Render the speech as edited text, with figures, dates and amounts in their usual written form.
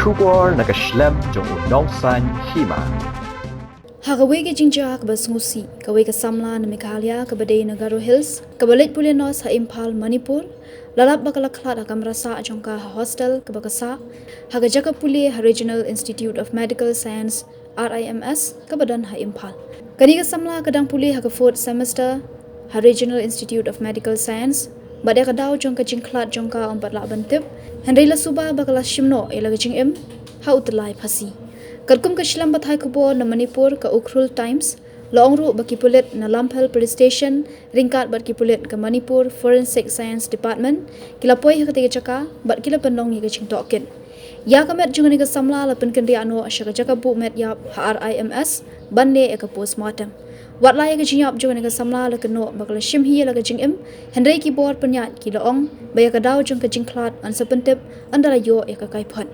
Shubor nakaslem jong unong san Hima. Hagawe ke jinja ke basngusi, kawe ke Samla na Meghalaya ke badai na Garo Hills, ke balik Pule nos ha Impal Manipur, lalap bakal Khlad akam rasa jongka ha hostel ke bakasa, haga Jaka Pule ha Regional Institute of Medical Science RIMS ke badan ha Impal. Kani ke Samla kadang Pule haga 4th semester ha Regional Institute of Medical Science, badai kadau jongka jing Khlad jongka 4 lak bantip, Henry la Suba bakal shimno ilaga jing ha utlai Phasi. Kalkum ke Shlam bathai kubo na Manipur ke Ukhrul Times, Longru baki pulit na Lamphel Police Station, ringkat baki pulit ke Manipur Forensic Science Department, kilapoi ke tiga Jaka, bat kila pendong ye ke ching tokin. Ya kamet jungani ke Samla la penkendri anu asya ke Jaka bu met yap ha RIMS, bande e ke postmortem. Wat la ye ke jinyap jungani ke Samla la ke no bakal shimhi la ke jing Henry ki bor penyat ki laong, baya ke dau jung ke jing Khlad an sepentip andala yo e ke kaipon.